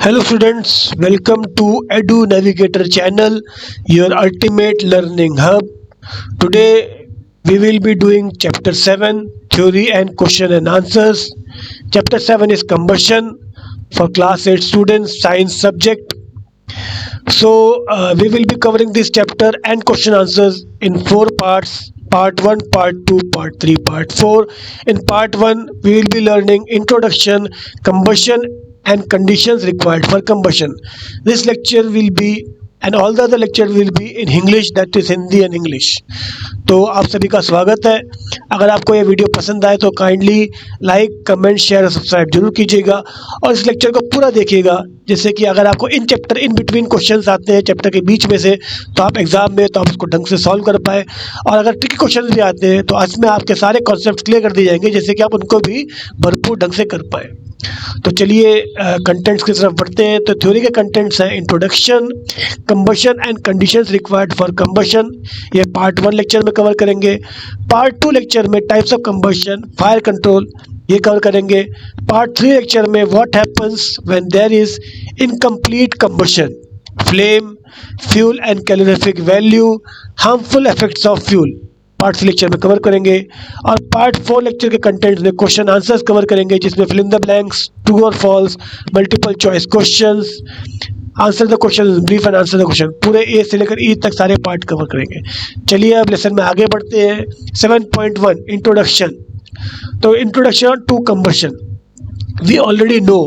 Hello students, welcome to Edu Navigator channel, your ultimate learning hub. Today we will be doing chapter 7, theory and question and answers. Chapter 7 is combustion for class 8 students, science subject. So we will be covering this chapter and question answers in four parts. Part 1, Part 2, Part 3, Part 4. In Part 1, we will be learning introduction, combustion, and conditions required for combustion. This lecture will be and all the other lecture will be in English, that is Hindi and English. तो आप सभी का स्वागत है। अगर आपको ये video पसंद आए तो काइंडली लाइक, कमेंट, शेयर और सब्सक्राइब जरूर कीजिएगा और इस लेक्चर को पूरा देखिएगा, जिससे कि अगर आपको in chapter in between questions आते हैं चैप्टर के बीच में से, तो आप एग्जाम में तो आप उसको ढंग से सॉल्व कर पाए। और अगर ट्रिकी क्वेश्चन भी आते हैं तो इसमें आपके सारे कॉन्सेप्ट क्लियर कर दिए जाएंगे, जिससे कि आप उनको भी भरपूर ढंग से कर पाए। तो चलिए कंटेंट्स की तरफ बढ़ते हैं। तो थ्योरी के कंटेंट्स हैं introduction, combustion and conditions required for combustion, ये पार्ट 1 लेक्चर में कवर करेंगे। पार्ट 2 लेक्चर में types of combustion, fire control, ये कवर करेंगे। पार्ट 3 लेक्चर में what happens when there is incomplete combustion, flame, fuel and calorific value, harmful effects of fuel, part 3 lecture में cover करेंगे। और part 4 lecture के contents में question answers cover करेंगे, जिसमें fill in the blanks, true और false, multiple choice questions, answer the question, brief and answer the question, पूरे A से लेकर ई तक सारे पार्ट कवर करेंगे। चलिए अब लेसन में आगे बढ़ते हैं। 7.1 इंट्रोडक्शन। तो introduction to combustion. We already know,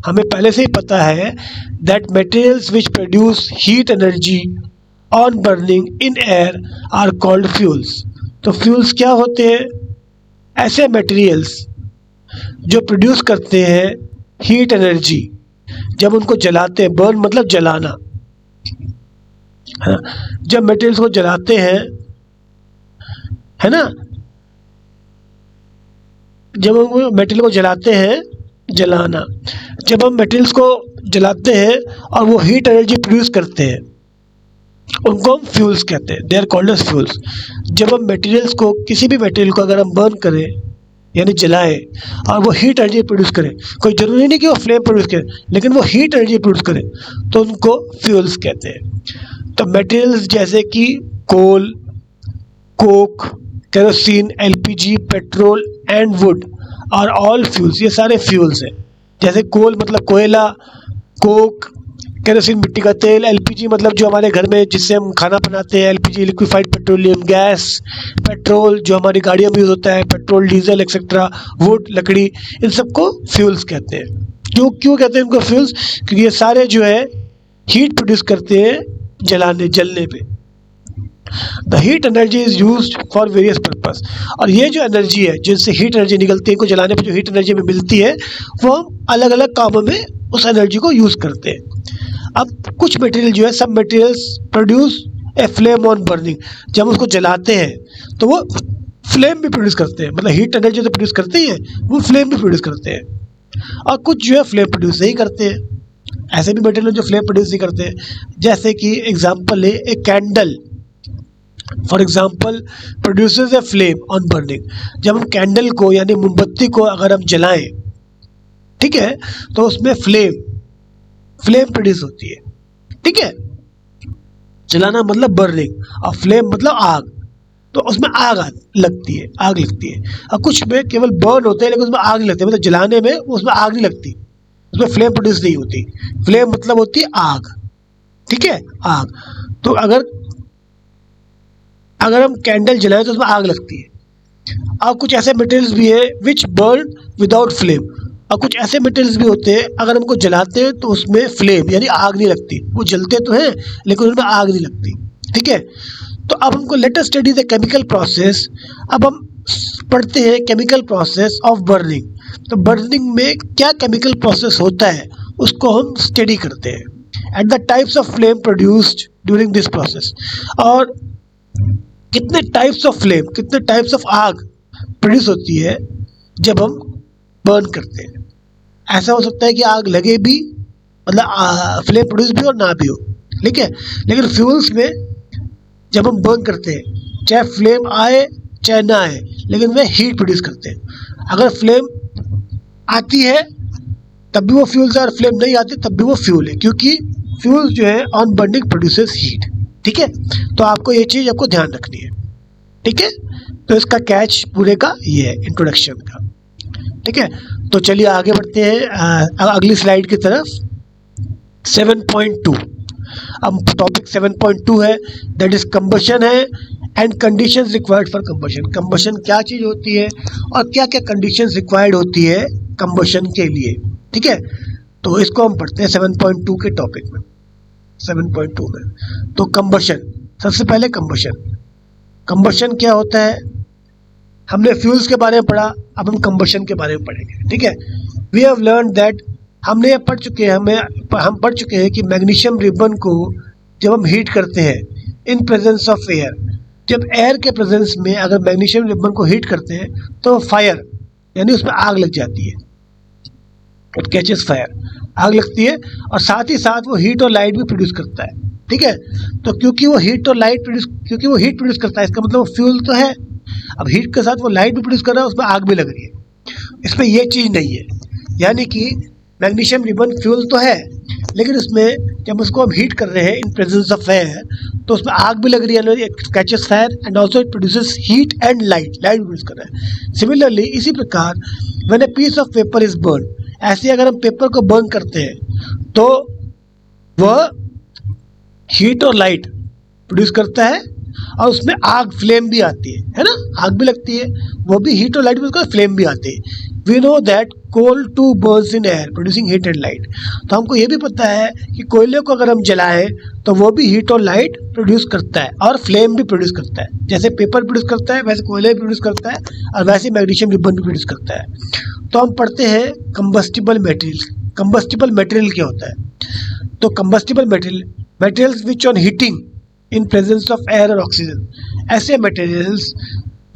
हमें पहले से ही पता है that materials which produce heat energy on burning in air are called fuels. तो फ्यूल्स क्या होते हैं? ऐसे मटेरियल्स जो प्रोड्यूस करते हैं हीट एनर्जी जब उनको जलाते हैं, बर्न मतलब जलाना, है ना? जब मटेरियल्स को जलाते हैं, है ना, जब हम मटेरियल को जलाते हैं, जलाना, जब हम मटेरियल्स को जलाते हैं और वो हीट एनर्जी प्रोड्यूस करते हैं, उनको हम फ्यूल्स कहते हैं। They are called as fuels. जब हम मटेरियल्स को, किसी भी मटेरियल को अगर हम बर्न करें यानी जलाएं और वो हीट एनर्जी प्रोड्यूस करें, कोई ज़रूरी नहीं कि वो फ्लेम प्रोड्यूस करें, लेकिन वो हीट एनर्जी प्रोड्यूस करें, तो उनको फ्यूल्स कहते हैं। तो मटेरियल्स जैसे कि coal, coke, kerosene, LPG, petrol and wood are all fuels, ये सारे फ्यूल्स हैं। जैसे कोल मतलब कोयला, कोक, केरोसिन मिट्टी का तेल, एलपीजी मतलब जो हमारे घर में जिससे हम खाना बनाते हैं, LPG liquefied petroleum gas, petrol जो हमारी गाड़ियों में यूज होता है, पेट्रोल, डीजल एक्सेट्रा, वुड लकड़ी, इन सबको फ्यूल्स कहते हैं। क्यों क्यों कहते हैं इनको फ्यूल्स? क्योंकि ये सारे जो है हीट प्रोड्यूस करते हैं जलने पे। The heat energy is used for various purpose. और ये जो एनर्जी है, जिनसे हीट एनर्जी निकलती है, इनको जलाने पे जो हीट एनर्जी हमें मिलती है, वो हम अलग अलग कामों में उस एनर्जी को यूज़ करते हैं। अब कुछ मटेरियल जो है, सब materials produce a flame on burning. जब हम उसको जलाते हैं तो वो फ्लेम भी प्रोड्यूस करते हैं, मतलब हीट एनर्जी तो प्रोड्यूस करते ही हैं, वो फ्लेम भी प्रोड्यूस करते हैं। और कुछ जो है फ्लेम प्रोड्यूस नहीं करते हैं। ऐसे भी मटेरियल जो फ्लेम प्रोड्यूस नहीं करते हैं, जैसे कि एग्जाम्पल है a candle, for example produces a flame on burning. जब हम कैंडल को यानी मोमबत्ती को अगर हम जलाएं, ठीक है, तो उसमें फ्लेम प्रोड्यूस होती है, ठीक है। जलाना मतलब बर्निंग और फ्लेम मतलब आग, तो उसमें आग लगती है। और कुछ में केवल बर्न होते हैं, लेकिन उसमें आग नहीं लगती, मतलब जलाने में उसमें आग नहीं लगती, उसमें फ्लेम प्रोड्यूस नहीं होती। फ्लेम मतलब होती है आग, ठीक है, आग। तो अगर हम कैंडल जलाएं तो उसमें आग लगती है। और कुछ ऐसे मटेरियल्स भी है विच बर्न विदाउट फ्लेम, और कुछ ऐसे मटेरियल्स भी होते हैं अगर हमको जलाते हैं तो उसमें फ्लेम यानी आग नहीं लगती। वो जलते तो हैं लेकिन उनमें आग नहीं लगती, ठीक है। तो अब हमको let us study the chemical process. अब हम पढ़ते हैं केमिकल प्रोसेस ऑफ बर्निंग। तो बर्निंग में क्या केमिकल प्रोसेस होता है उसको हम स्टडी करते हैं। At the types of flame produced during this process, और कितने टाइप्स ऑफ फ्लेम, कितने टाइप्स ऑफ आग प्रोड्यूस होती है जब हम बर्न करते हैं। ऐसा हो सकता है कि आग लगे भी, मतलब फ्लेम प्रोड्यूस भी और ना भी हो, ठीक है। लेकिन फ्यूल्स में जब हम बर्न करते हैं, चाहे फ्लेम आए चाहे ना आए, लेकिन वे हीट प्रोड्यूस करते हैं। अगर फ्लेम आती है तब भी वो फ्यूल्स है, और फ्लेम नहीं आती तब भी वो फ्यूल है, क्योंकि फ्यूल जो है ऑन बर्निंग प्रोड्यूसेस हीट। ठीक है, तो आपको ये चीज़ आपको ध्यान रखनी है। ठीक है, तो इसका कैच पूरे का ये है इंट्रोडक्शन का। ठीक है, तो चलिए आगे बढ़ते हैं अगली स्लाइड की तरफ। 7.2, अब टॉपिक 7.2 है, दैट इज कंबशन है and conditions required for combustion. Combustion क्या चीज़ होती है और क्या क्या कंडीशंस रिक्वायर्ड होती है कंबशन के लिए। ठीक है, तो इसको हम पढ़ते हैं 7.2 के टॉपिक में। 7.2 में तो कंबशन, सबसे पहले कंबशन क्या होता है। हमने फ्यूल्स के बारे में पढ़ा, अब हम कंबशन के बारे में पढ़ेंगे। ठीक है, वी हैव लर्न दैट, हमने ये पढ़ चुके हैं, हम पढ़ चुके हैं कि मैग्नीशियम रिबन को जब हम हीट करते हैं इन प्रेजेंस ऑफ एयर, जब एयर के प्रेजेंस में अगर मैग्नीशियम रिबन को हीट करते हैं तो फायर यानी उसमें आग लग जाती है, इट कैचेस फायर, आग लगती है, और साथ ही साथ वो हीट और लाइट भी प्रोड्यूस करता है। ठीक है, तो क्योंकि वो हीट प्रोड्यूस करता है, इसका मतलब वो फ्यूल तो है। अब हीट के साथ वो लाइट भी प्रोड्यूस कर रहा है, उसमें आग भी लग रही है। इसमें ये चीज़ नहीं है, यानी कि मैग्नीशियम रिबन फ्यूल तो है, लेकिन उसमें जब उसको हम हीट कर रहे हैं इन प्रेजेंस ऑफ एयर, तो उसमें आग भी लग रही है, it catches fire and also it produces heat and light produce कर रहा है। सिमिलरली इसी प्रकार when a piece of paper is burn, ऐसे अगर हम पेपर को बर्न करते हैं तो वह हीट और लाइट प्रोड्यूस करता है, और उसमें आग फ्लेम भी आती है ना, आग भी लगती है, वो भी हीट और लाइट प्रोड्यूस करता है, फ्लेम भी आती है। We know that coal to burns in air producing heat and light, तो हमको ये भी पता है कि कोयले को अगर हम जलाएं तो वो भी हीट और लाइट प्रोड्यूस करता है और फ्लेम भी प्रोड्यूस करता है। जैसे पेपर प्रोड्यूस करता है वैसे कोयले भी प्रोड्यूस करता है, और वैसे मैग्नीशियम रिबन भी प्रोड्यूस करता है। तो हम पढ़ते हैं कंबस्टिबल मटेरियल। कंबस्टिबल मटेरियल क्या होता है? तो combustible materials which on heating in presence of air और ऑक्सीजन, ऐसे मटेरियल्स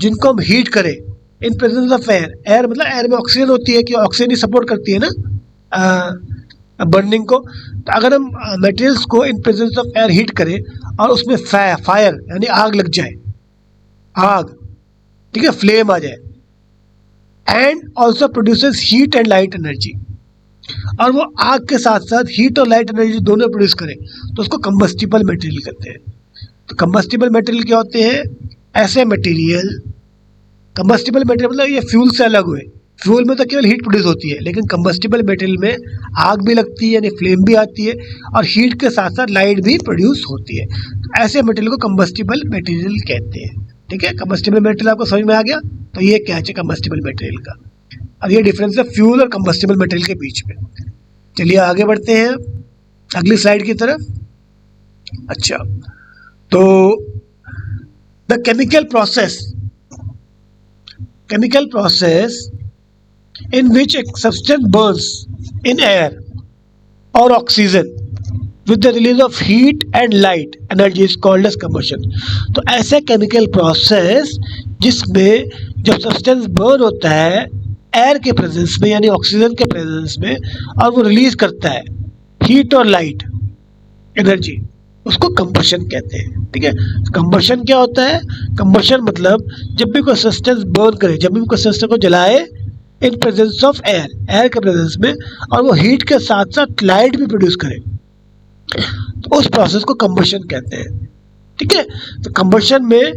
जिनको हम हीट करें in presence of air, air मतलब एयर में ऑक्सीजन होती है, कि ऑक्सीजन ही सपोर्ट करती है ना बर्निंग को। तो अगर हम मटेरियल्स को in presence of air heat करें और उसमें फायर यानी आग लग जाए, आग, ठीक है, फ्लेम आ जाए, and also produces heat and light energy, और वो आग के साथ साथ हीट और लाइट एनर्जी दोनों प्रोड्यूस करें, तो उसको कंबस्टिबल मटेरियल कहते हैं। तो कंबस्टिबल मटेरियल क्या होते हैं? ऐसे मटेरियल, कंबस्टिबल मटेरियल मतलब ये फ्यूल से अलग हुए। फ्यूल में तो केवल हीट प्रोड्यूस होती है, लेकिन कंबस्टिबल मटेरियल में आग भी लगती है यानी फ्लेम भी आती है, और हीट के साथ साथ लाइट भी प्रोड्यूस होती है। तो ऐसे मटेरियल को कंबस्टिबल मटेरियल कहते हैं। ठीक है, कंबस्टिबल मटेरियल आपको समझ में आ गया? तो ये क्या है कंबस्टिबल मटेरियल का, और ये डिफरेंस है फ्यूल और कंबस्टिबल मटेरियल के बीच में। चलिए आगे बढ़ते हैं अगली स्लाइड की तरफ। अच्छा, तो the chemical process in which a substance burns in air or oxygen with the release of heat and light energy is called as combustion। तो ऐसा केमिकल प्रोसेस जिसमें जब सब्सटेंस बर्न होता है एयर के प्रेजेंस में यानी ऑक्सीजन के प्रेजेंस में, और वो रिलीज करता है हीट और लाइट एनर्जी, उसको कंबशन कहते हैं। ठीक है, कंबशन क्या होता है? कंबशन मतलब जब भी कोई सब्सटेंस बर्न करे, जब भी कोई सब्सटेंस को जलाए in presence of air, air के प्रेजेंस में, और वो हीट के साथ साथ लाइट भी प्रोड्यूस करे, तो उस प्रोसेस को कंबशन कहते हैं। ठीक है, तो कंबशन में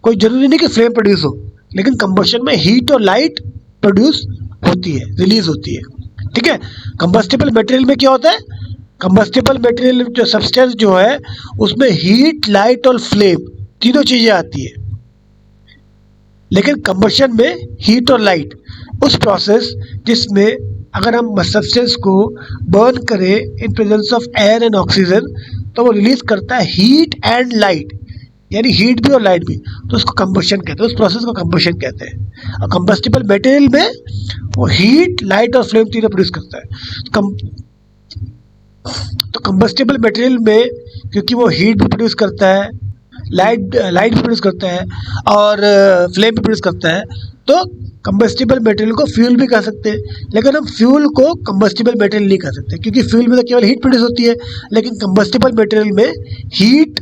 कोई जरूरी नहीं कि फ्लेम प्रोड्यूस हो, लेकिन कंबशन में हीट और लाइट प्रोड्यूस होती है, रिलीज होती है। ठीक है, कंबस्टिबल मटेरियल में क्या होता है? कंबस्टिबल मटेरियल जो सब्सटेंस जो है उसमें हीट, लाइट और फ्लेम तीनों चीजें आती है, लेकिन कंबशन में हीट और लाइट, उस प्रोसेस जिसमें अगर हम सब्सटेंस को बर्न करें in presence of air and oxygen, तो वो रिलीज करता है हीट एंड लाइट, यानी हीट भी और लाइट भी, तो उसको कंबशन कहते हैं, उस प्रोसेस को कंबशन कहते हैं। और कंबस्टिबल मटेरियल में वो हीट, लाइट और फ्लेम तीनों प्रोड्यूस करता है। तो कंबस्टिबल मटेरियल में क्योंकि वो हीट भी प्रोड्यूस करता है, लाइट भी प्रोड्यूस करता है, और फ्लेम भी प्रोड्यूस करता है, तो कंबस्टिबल मटेरियल को फ्यूल भी कह सकते हैं। लेकिन हम फ्यूल को कंबस्टिबल मटेरियल नहीं कह सकते, क्योंकि फ्यूल में तो केवल हीट प्रोड्यूस होती है, लेकिन कंबस्टिबल मटेरियल में हीट,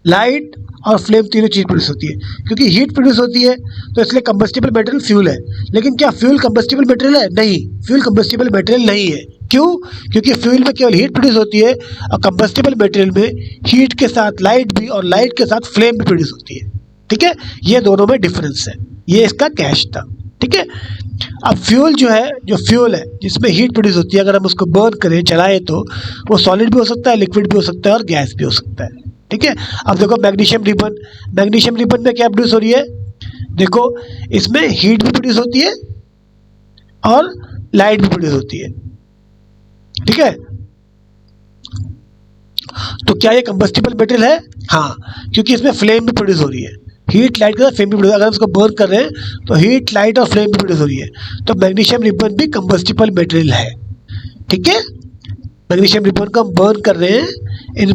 लाइट और फ्लेम तीनों चीज़ प्रोड्यूस होती है। क्योंकि हीट प्रोड्यूस होती है तो इसलिए कंबस्टिबल मटेरियल फ्यूल है। लेकिन क्या फ्यूल कंबस्टिबल मटेरियल है? नहीं, फ्यूल कंबस्टिबल मटेरियल नहीं है। क्यों? क्योंकि फ्यूल में केवल हीट प्रोड्यूस होती है और कंबस्टिबल मटेरियल में हीट के साथ लाइट भी और लाइट के साथ फ्लेम भी प्रोड्यूस होती है। ठीक है, ये दोनों में डिफरेंस है, ये इसका कैच था। ठीक है, अब फ्यूल जो है, जो फ्यूल है जिसमें हीट प्रोड्यूस होती है, अगर हम उसको बर्न करें, चलाएं, तो वो सॉलिड भी हो सकता है, लिक्विड भी हो सकता है और गैस भी हो सकता है। ठीक है, अब देखो मैग्नीशियम रिबन, मैग्नीशियम रिबन में क्या प्रोड्यूस हो रही है? देखो, इसमें हीट भी प्रोड्यूस होती है और लाइट भी प्रोड्यूस होती है। ठीक है, तो क्या ये कंबस्टिबल मटेरियल है? हाँ, क्योंकि इसमें फ्लेम भी प्रोड्यूस हो रही है, हीट लाइट के साथ फ्लेम भी प्रोड्यूस, अगर हम इसको बर्न कर रहे हैं तो हीट लाइट और फ्लेम भी प्रोड्यूस हो रही है, तो मैग्नीशियम रिबन भी कंबस्टिबल मटेरियल है। ठीक है, मैग्नीशियम रिबन को हम बर्न कर रहे हैं इन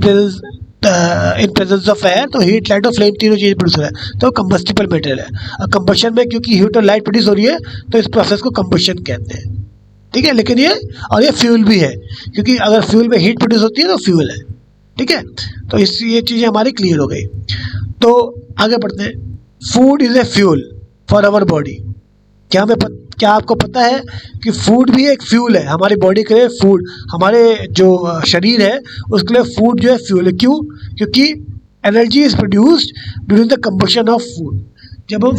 प्रेजेंस ऑफ एयर, तो हीट लाइट और फ्लेम तीनों चीज़ें प्रोड्यूस हो रहा है, तो कंबस्टिबल मटेरियल है। और कंबशन में क्योंकि हीट और लाइट प्रोड्यूस हो रही है, तो इस प्रोसेस को कंबशन कहते हैं। ठीक है, लेकिन ये और ये फ्यूल भी है, क्योंकि अगर फ्यूल में हीट प्रोड्यूस होती है तो फ्यूल है। ठीक है, तो इस ये चीज़ें हमारी क्लियर हो गई। तो आगे बढ़ते हैं। Food is a fuel for our body. क्या आपको पता है कि फूड भी एक फ्यूल है हमारी बॉडी के लिए? फूड, हमारे जो शरीर है उसके लिए फूड जो है फ्यूल है। क्यों? क्योंकि energy is produced during the combustion of food. जब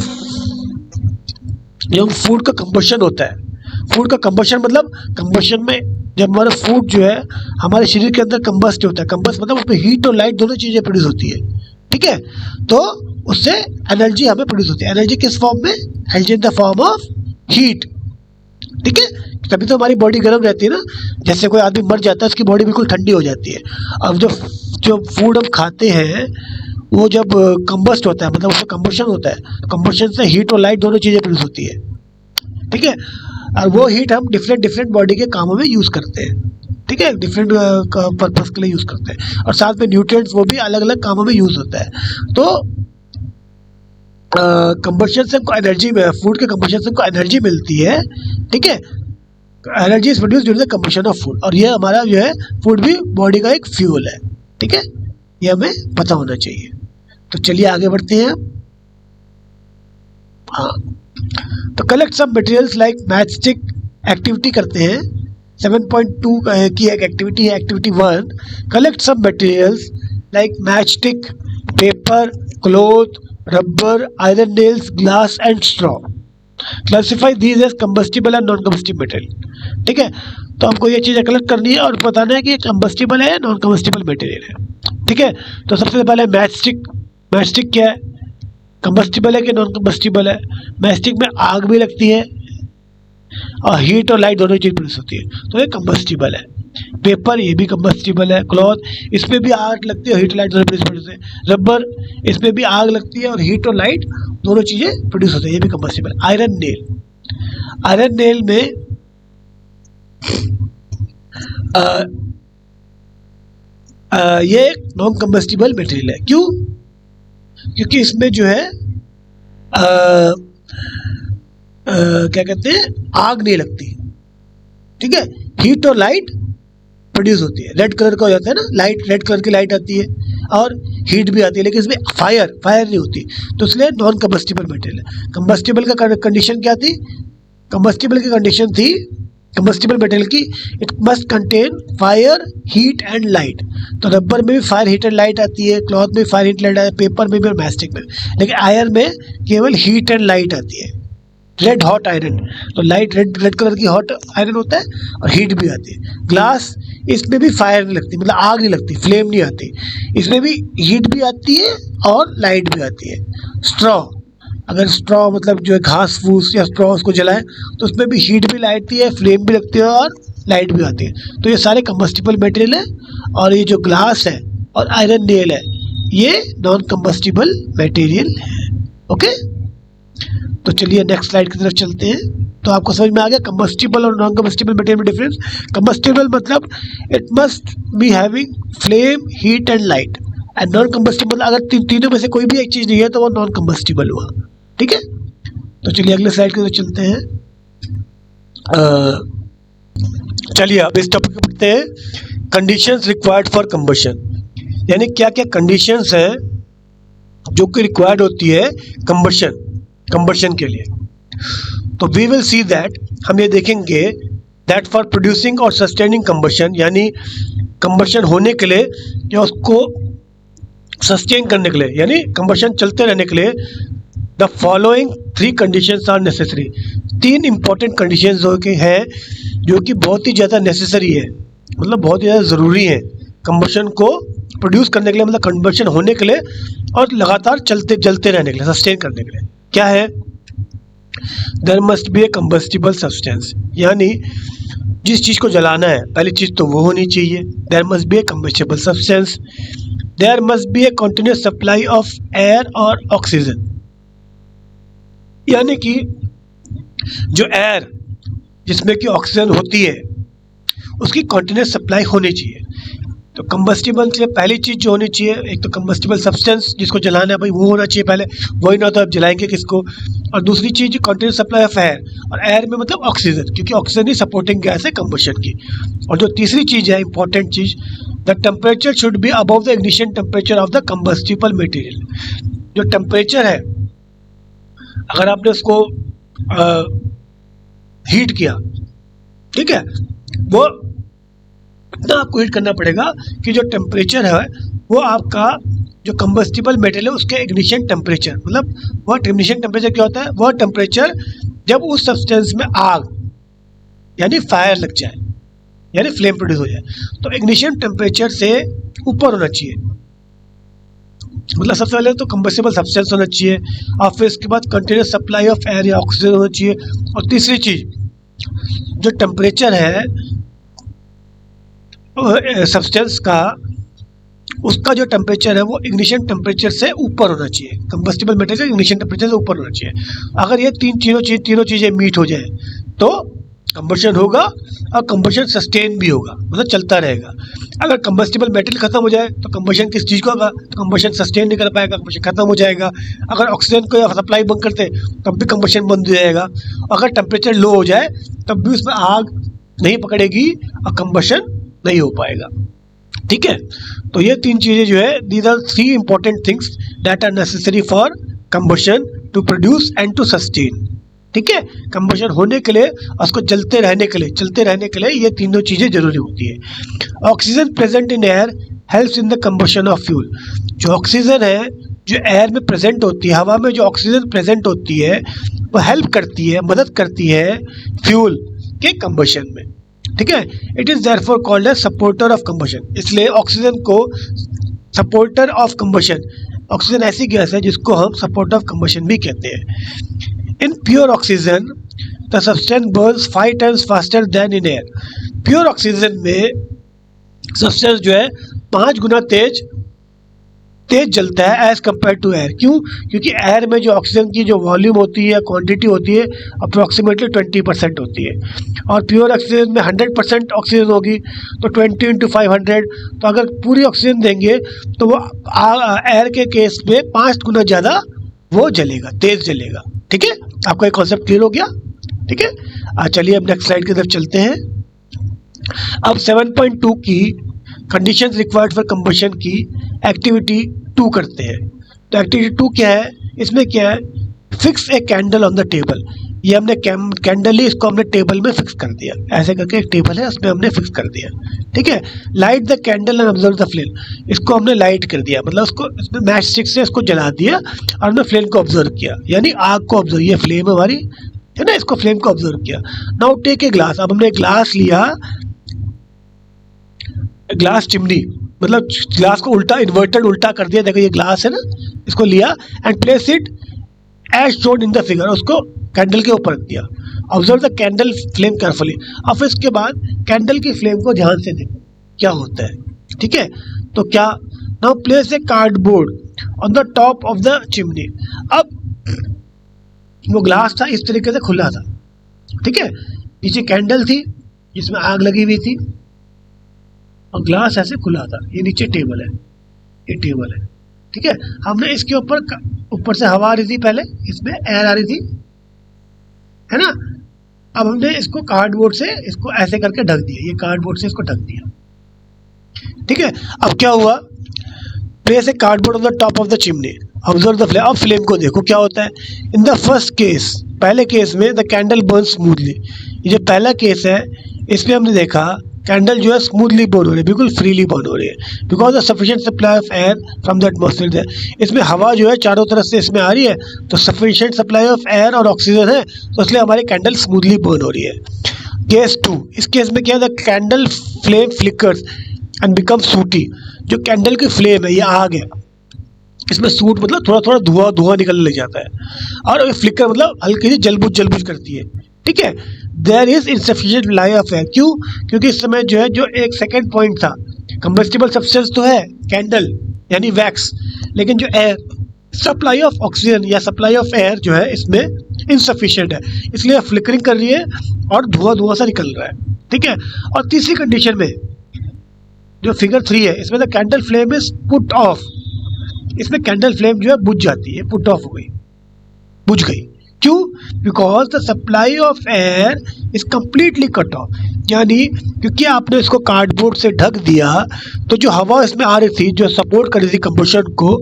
फूड का कंबशन होता है, फूड का कंबशन मतलब कंबशन में जब हमारा फूड जो है हमारे शरीर के अंदर कंबस्ट होता है, कंबस्ट मतलब उसमें हीट और लाइट दोनों चीज़ें प्रोड्यूस होती है। ठीक है, तो उससे एनर्जी हमें प्रोड्यूस होती है। एनर्जी किस फॉर्म में? Energy in the form of heat. ठीक है, तभी तो हमारी बॉडी गर्म रहती है ना। जैसे कोई आदमी मर जाता है, उसकी बॉडी बिल्कुल ठंडी हो जाती है। अब जो फूड हम खाते हैं वो जब कंबस्ट होता है, मतलब उसमें कंबशन होता है, कंबशन से हीट और लाइट दोनों चीज़ें प्रोड्यूस होती है। ठीक है, और वो हीट हम डिफरेंट बॉडी के कामों में यूज़ करते हैं। ठीक है, डिफरेंट पर्पस के लिए यूज़ करते हैं, और साथ में न्यूट्रिएंट्स वो भी अलग अलग कामों में यूज़ होता है। तो कंबशन से हमको एनर्जी, फूड के कंबशन से हमको एनर्जी मिलती है। ठीक है, energy is produce during the combustion of food, और ये हमारा जो है फूड भी बॉडी का एक फ्यूल है। ठीक है, ये हमें पता होना चाहिए। तो चलिए आगे बढ़ते हैं। हाँ, तो collect some materials like match stick activity करते हैं। 7.2 की एक एक्टिविटी है, activity 1। Collect some materials like match stick, paper, cloth, rubber, iron nails, glass and straw. Classify these as combustible and non combustible material. ठीक है, तो हमको ये चीज़ें कलेक्ट करनी है और बताना है कि कंबस्टिबल है या नॉन कंबस्टिबल मटेरियल है। ठीक है, तो सबसे पहले मैच स्टिक। मैच स्टिक क्या है? कंबस्टिबल है कि नॉन कंबस्टिबल है? मैच स्टिक में आग भी लगती है और हीट और लाइट दोनों चीज़ प्रोड्यूस होती है, तो ये कंबस्टिबल है। पेपर, ये भी कंबस्टिबल है। क्लॉथ, इसमें भी आग लगती है और हीट लाइट दोनों प्रोड्यूस होते हैं। रबर, इसमें भी आग लगती है और हीट और लाइट दोनों चीज़ें प्रोड्यूस होती है, ये भी combustible. Iron nail, iron nail में ये नॉन कंबस्टिबल मटेरियल है। क्यों? क्योंकि इसमें जो है क्या कहते हैं, आग नहीं लगती। ठीक है, हीट और लाइट प्रोड्यूस होती है। रेड कलर का हो जाता है ना, लाइट, रेड कलर की लाइट आती है और हीट भी आती है, लेकिन इसमें फायर नहीं होती, तो इसलिए नॉन कंबस्टिबल मटेरियल है। कंबस्टिबल का कंडीशन क्या थी? कंबस्टिबल की कंडीशन थी, कंबस्टिबल मटेरियल की, it must contain fire, heat and light. तो रबर में भी फायर, हीट एंड लाइट आती है, क्लॉथ में फायर, हीट, लाइट आती है, पेपर में भी और मैस्टिक में, लेकिन आयरन में केवल हीट एंड लाइट आती है। रेड हॉट आयरन, तो लाइट रेड कलर की हॉट आयरन होता है और हीट भी आती है। ग्लास, इसमें भी फायर नहीं लगती, मतलब आग नहीं लगती, फ्लेम नहीं आती, इसमें भी हीट भी आती है और लाइट भी आती है। स्ट्रॉ, अगर स्ट्रॉ मतलब जो है घास फूस या स्ट्रॉ उसको जलाएं तो उसमें भी हीट भी लगती है, फ्लेम भी लगती है और लाइट भी आती है। तो ये सारे कंबस्टिबल मटेरियल है, और ये जो ग्लास है और आयरन नेल है ये नॉन कंबस्टिबल मटेरियल है। ओके, तो चलिए नेक्स्ट स्लाइड की तरफ चलते हैं। तो आपको समझ में आ गया कंबस्टिबल और नॉन कंबस्टिबल मटेरियल में डिफरेंस। कंबस्टिबल मतलब it must be having flame, heat and light, and non combustible अगर तीनों में से कोई भी एक चीज़ नहीं है तो वो नॉन कंबस्टिबल हुआ। ठीक है, तो चलिए अगले स्लाइड की तरफ चलते हैं। चलिए अब इस टॉपिक पे पढ़ते हैं, कंडीशंस रिक्वायर्ड फॉर कंबशन, यानी क्या क्या कंडीशंस हैं जो कि रिक्वायर्ड होती है कंबशन के लिए। तो वी विल सी दैट, हम ये देखेंगे दैट फॉर प्रोड्यूसिंग और सस्टेनिंग कंबशन, यानी कंबशन होने के लिए या उसको सस्टेन करने के लिए, यानी कंबशन चलते रहने के लिए the following 3 conditions are necessary. 3 important conditions जो कि हैं, जो कि बहुत ही ज़्यादा नेसेसरी है, मतलब बहुत ही ज़्यादा ज़रूरी है कंबशन को प्रोड्यूस करने के लिए, मतलब कंबशन होने के लिए और लगातार जलते रहने के लिए, सस्टेन करने के लिए। क्या है? There must be a combustible substance, यानी जिस चीज़ को जलाना है पहली चीज़ तो वो होनी चाहिए। There must be a combustible substance, there must be a continuous supply of air और ऑक्सीजन, यानी कि जो एयर जिसमें कि ऑक्सीजन होती है उसकी कंटिन्यूस सप्लाई होनी चाहिए। तो कंबस्टिबल से पहली चीज़ जो होनी चाहिए, एक तो कंबस्टिबल सब्सटेंस जिसको जलाना है भाई वो होना चाहिए पहले, वही ना तो आप जलाएंगे किसको। और दूसरी चीज़ कंटिन्यूस सप्लाई ऑफ एयर, और एयर में मतलब ऑक्सीजन, क्योंकि ऑक्सीजन ही सपोर्टिंग गैस है कंबशन की। और जो तीसरी चीज़ है important cheese, the temperature should be above the ignition temperature of the combustible material. जो टेम्परेचर है, अगर आपने उसको हीट किया, ठीक है, वो इतना आपको हीट करना पड़ेगा कि जो टेम्परेचर है वो आपका जो कंबस्टिबल मटेरियल है उसके इग्निशन टेम्परेचर, मतलब वह इग्निशन टेम्परेचर क्या होता है, वह टेम्परेचर जब उस सब्सटेंस में आग यानी फायर लग जाए, यानी फ्लेम प्रोड्यूस हो जाए, तो इग्निशन टेम्परेचर से ऊपर होना चाहिए। मतलब सबसे पहले तो कंबस्टिबल सब्सटेंस होना चाहिए, और फिर इसके बाद कंटिन्यूस सप्लाई ऑफ एयर या ऑक्सीजन होना चाहिए, और तीसरी चीज़ जो टेम्परेचर है सब्सटेंस का, उसका जो टेम्परेचर है वो इग्निशन टेम्परेचर से ऊपर होना चाहिए, कंबस्टिबल मटेरियल इग्निशन टेम्परेचर से ऊपर होना चाहिए। अगर ये तीनों चीज़ें मीट हो जाए तो कंबशन होगा और कंबशन सस्टेन भी होगा, मतलब चलता रहेगा। अगर कंबस्टिबल मटेरियल खत्म हो जाए तो कंबशन किस चीज़ को होगा, तो कंबशन सस्टेन नहीं कर पाएगा, कंबशन खत्म हो जाएगा। अगर ऑक्सीजन को सप्लाई बंद करते तब भी कंबशन बंद हो जाएगा। अगर टेम्परेचर लो हो जाए तब भी उसमें आग नहीं पकड़ेगी और कंबशन नहीं हो पाएगा। ठीक है, तो ये 3 चीज़ें जो है, these are 3 important things that are necessary for combustion to produce and to sustain. ठीक है, कंबशन होने के लिए, उसको चलते रहने के लिए ये तीनों चीज़ें जरूरी होती है। Oxygen present in air helps in the combustion of fuel. जो ऑक्सीजन है जो एयर में प्रेजेंट होती है, हवा में जो ऑक्सीजन प्रेजेंट होती है वो हेल्प करती है, मदद करती है फ्यूल के कंबशन में। ठीक है, it is therefore called as supporter of combustion. इसलिए ऑक्सीजन को सपोर्टर ऑफ कंबशन, ऑक्सीजन ऐसी गैस है जिसको हम सपोर्टर ऑफ कंबशन भी कहते हैं। In pure oxygen the substance burns 5 times faster than in air. Pure oxygen में सब्सटेंस जो है 5 गुना तेज जलता है एज कम्पेयर टू एयर। क्यों? क्योंकि एयर में जो ऑक्सीजन की जो वॉल्यूम होती है, क्वांटिटी होती है, अप्रोक्सीमेटली 20% होती है, और प्योर ऑक्सीजन में 100% ऑक्सीजन होगी, तो 20 × 500, तो अगर पूरी ऑक्सीजन देंगे तो वो एयर के केस में 5 गुना ज़्यादा वो जलेगा, तेज जलेगा। ठीक है, आपका एक कॉन्सेप्ट क्लियर हो गया? ठीक है, चलिए अब नेक्स्ट स्लाइड की तरफ चलते हैं। अब 7.2 की कंडीशंस रिक्वायर्ड फॉर कंबशन की एक्टिविटी 2 करते हैं। तो एक्टिविटी 2 क्या है? इसमें क्या है, fix a candle on the table. ये हमने कैंडल ही इसको हमने टेबल में फिक्स कर दिया, ऐसे करके एक टेबल है उसमें हमने फिक्स कर दिया। ठीक है, light the candle and observe the flame. इसको हमने लाइट कर दिया, मतलब उसको इसमें मैच स्टिक से इसको जला दिया और हमने फ्लेम को ऑब्जर्व किया, यानी आग को ऑब्जर्व, ये फ्लेम हमारी है ना, इसको फ्लेम को ऑब्जर्व किया। Now take a glass. अब हमने ग्लास लिया, ग्लास चिमनी, मतलब ग्लास को उल्टा इन्वर्टेड उल्टा कर दिया, देखो ये ग्लास है ना, इसको लिया and place it as shown in the figure, उसको कैंडल के ऊपर रख दिया। Observe the candle flame carefully. अब इसके बाद कैंडल की फ्लेम को ध्यान से देखो क्या होता है। ठीक है, तो क्या, now place a cardboard on the top of the chimney. अब वो ग्लास था इस तरीके से खुला था, ठीक है, नीचे कैंडल थी जिसमें आग लगी हुई थी और ग्लास ऐसे खुला था, ये नीचे टेबल है, ये टेबल है। ठीक है, हमने इसके ऊपर से हवा आ रही थी, पहले इसमें एयर आ रही थी, है ना। अब हमने इसको कार्डबोर्ड से इसको ऐसे करके ढक दिया, ये कार्डबोर्ड से इसको ढक दिया। ठीक है, अब क्या हुआ, place a cardboard on the top of the chimney, observe the flame. अब फ्लेम को देखो क्या होता है। इन द फर्स्ट केस, पहले केस में द कैंडल बर्न स्मूथली। ये जो पहला केस है इसमें हमने देखा कैंडल जो है स्मूथली बर्न हो रही है, बिल्कुल फ्रीली बर्न हो रही है because the sufficient supply of air from the atmosphere है। इसमें हवा जो है चारों तरफ से इसमें आ रही है, तो सफिशिएंट सप्लाई ऑफ एयर और ऑक्सीजन है, तो इसलिए हमारी कैंडल स्मूथली बर्न हो रही है। केस 2, इस केस में क्या है, the candle flame flickers and become sooty. जो कैंडल की फ्लेम है, ये आग है, इसमें सूट मतलब थोड़ा थोड़ा धुआं धुआं निकलने लग जाता है, और फ्लिकर मतलब हल्की सी जलबुझ करती है। ठीक है, there is insufficient lie of air. क्यों? क्योंकि इस समय जो है, जो एक सेकेंड पॉइंट था, कंबस्टिबल सब्सटेंस तो है कैंडल यानी वैक्स, लेकिन जो एयर सप्लाई ऑफ ऑक्सीजन या सप्लाई ऑफ एयर जो है इसमें इनसफिशिएंट है, इसलिए फ्लिकरिंग कर रही है और धुआं सा निकल रहा है। ठीक है, और तीसरी कंडीशन में जो फिगर 3 है, इसमें the candle flame is put off. इसमें कैंडल फ्लेम जो है बुझ जाती है, पुट ऑफ हो गई, बुझ गई। क्यों? Because the supply of air is completely cut off, यानी क्योंकि आपने इसको कार्डबोर्ड से ढक दिया, तो जो हवा इसमें आ रही थी, जो सपोर्ट कर रही थी कंबशन को,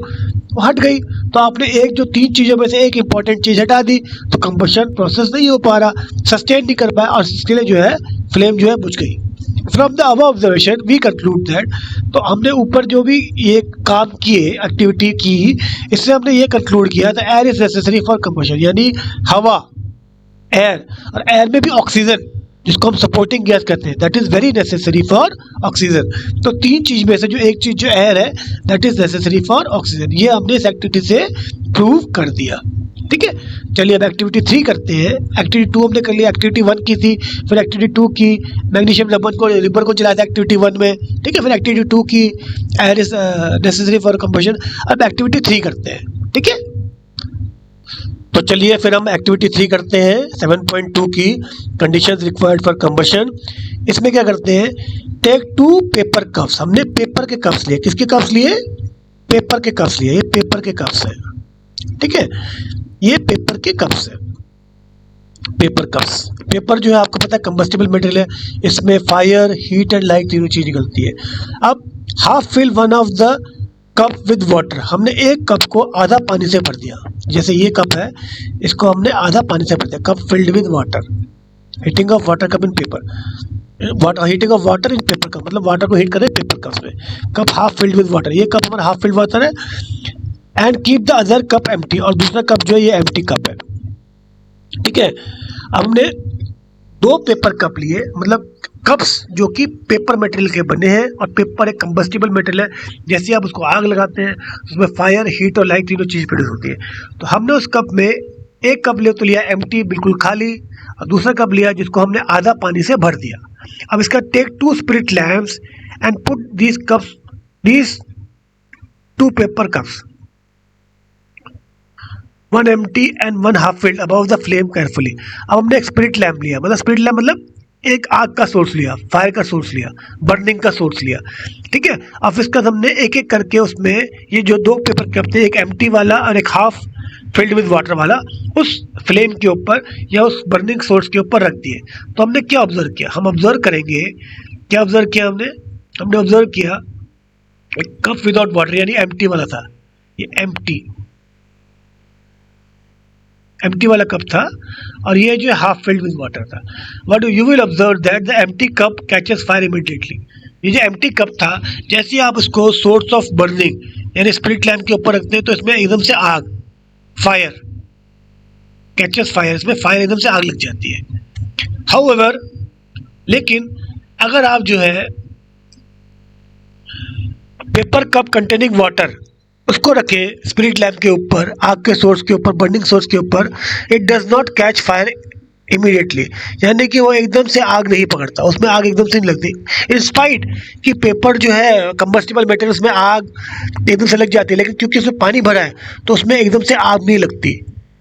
वो हट गई। तो आपने एक जो 3 चीज़ों में से एक इंपॉर्टेंट चीज़ हटा दी, तो कंबशन प्रोसेस नहीं हो पा रहा, सस्टेन नहीं कर पाया, और इसके लिए जो है फ्लेम जो है बुझ गई। From the above observation we conclude that, तो हमने ऊपर जो भी ये काम किए, एक्टिविटी की, इससे हमने ये कंक्लूड किया the air is necessary for combustion, यानी हवा, एयर, और एयर में भी ऑक्सीजन जिसको हम सपोर्टिंग गैस कहते हैं, that is very necessary for oxygen. तो 3 चीज में से जो एक चीज जो एयर है, that is necessary for oxygen, ये हमने इस एक्टिविटी से प्रूव कर दिया। ठीक है, चलिए अब एक्टिविटी 3 करते हैं। एक्टिविटी 2 हमने कर लिया, एक्टिविटी 1 की थी, फिर एक्टिविटी 2 की मैग्नीशियम रिबर को जलाया था एक्टिविटी 1 में। ठीक है, फिर एक्टिविटी 2 की air is necessary for combustion. अब एक्टिविटी 3 करते हैं। ठीक है, तो चलिए फिर हम एक्टिविटी 3 करते हैं 7.2 की कंडीशंस रिक्वायर्ड फॉर कंबशन। इसमें क्या करते हैं, टेक 2 पेपर कप्स। हमने पेपर के कप्स लिए। किसके कप्स लिए? पेपर के कप्स लिए। ये पेपर के कप्स है। ठीक है, ये पेपर के कप्स है, पेपर कप्स। पेपर जो है आपको पता है कंबस्टिबल मटेरियल है, इसमें फायर, हीट एंड लाइट तीनों चीज निकलती है। अब half fill one of the cup with water, हमने एक कप को आधा पानी से भर दिया। जैसे ये कप है, इसको हमने आधा पानी से भर दिया, cup field with water. Heating of water cup in paper, heating of water in paper cup, मतलब वाटर को हीट करें पेपर कप्स में। Cup half filled with water, ये कप हमारा हाफ फिल्ड वाटर है। And keep the other cup empty, और दूसरा cup जो है ये एम्प्टी कप है। ठीक है, हमने 2 पेपर कप लिए, मतलब कप्स जो कि पेपर मटेरियल के बने हैं, और पेपर एक कंबस्टिबल मटेरियल है। जैसे आप उसको आग लगाते हैं, उसमें फायर, हीट और लाइट तीनों चीज़ प्रोड्यूस होती है। तो हमने उस कप में एक कप तो लिया एम्प्टी, बिल्कुल खाली, और दूसरा कप लिया जिसको हमने आधा पानी से भर दिया। अब इसका take 2 spirit lamps and put these cups, these 2 paper cups, 1 empty and 1 half filled above the flame carefully। अब हमने एक स्पिरिट लैम्प लिया, मतलब स्पिरिट लैम्प मतलब एक आग का सोर्स लिया, फायर का सोर्स लिया, बर्निंग का सोर्स लिया। ठीक है, अब इसका हमने एक एक करके उसमें ये जो 2 पेपर कप थे, एक एम्प्टी वाला और एक हाफ फिल्ड विद वाटर वाला, उस फ्लेम के ऊपर या उस बर्निंग सोर्स के ऊपर रख दिए। तो हमने क्या ऑब्जर्व किया, हम ऑब्जर्व करेंगे क्या ऑब्जर्व किया हमने ऑब्जर्व किया एक कप विदाउट वाटर, यानी एम्प्टी वाला था, ये एम्प्टी वाला कप था, और ये जो हाफ फिल्ड विद वाटर था। What you will observe that the empty cup catches fire immediately. ये जो एम्प्टी कप था, जैसे आप उसको सोर्स ऑफ बर्निंग यानी स्पिरिट लैम्प के ऊपर रखते हैं, तो इसमें एकदम से आग, फायर, कैचेस फायर, इसमें फायर एकदम से आग लग जाती है। हाउएवर, लेकिन अगर आप जो है पेपर कप कंटेनिंग वाटर उसको रखें स्पिरिट लैम्प के ऊपर, आग के सोर्स के ऊपर, बर्निंग सोर्स के ऊपर, it does not catch fire immediately, यानी कि वो एकदम से आग नहीं पकड़ता, उसमें आग एकदम से नहीं लगती। इंस्पाइट कि पेपर जो है कंबस्टिबल मटेरियल, उसमें आग एकदम से लग जाती है, लेकिन क्योंकि उसमें पानी भरा है तो उसमें एकदम से आग नहीं लगती।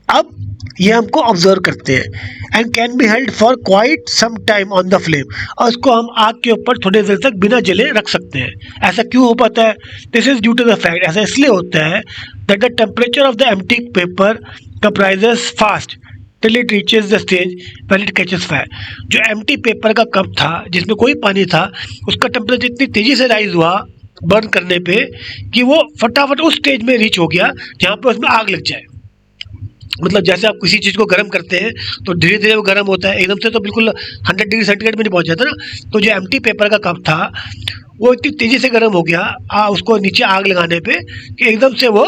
अब ये हमको ऑब्जर्व करते हैं। And can be held for quite some time on the flame, और इसको हम आग के ऊपर थोड़ी देर तक बिना जले रख सकते हैं। ऐसा क्यों हो पाता है? This is due to the fact, ऐसा इसलिए होता है that the temperature of the empty paper comprises fast till it reaches the stage when it catches fire. जो एम्प्टी पेपर का कप था जिसमें कोई पानी था, उसका टेम्परेचर इतनी तेजी से राइज हुआ बर्न करने पे कि वो फटाफट उस स्टेज में रीच हो गया जहाँ पे उसमें आग लग जाए। मतलब जैसे आप किसी चीज़ को गर्म करते हैं तो धीरे धीरे वो गर्म होता है, एकदम से तो बिल्कुल 100 डिग्री सेंटीग्रेड में नहीं पहुंच जाता ना। तो जो एम्प्टी पेपर का कप था वो इतनी तेज़ी से गर्म हो गया उसको नीचे आग लगाने पे कि एकदम से वो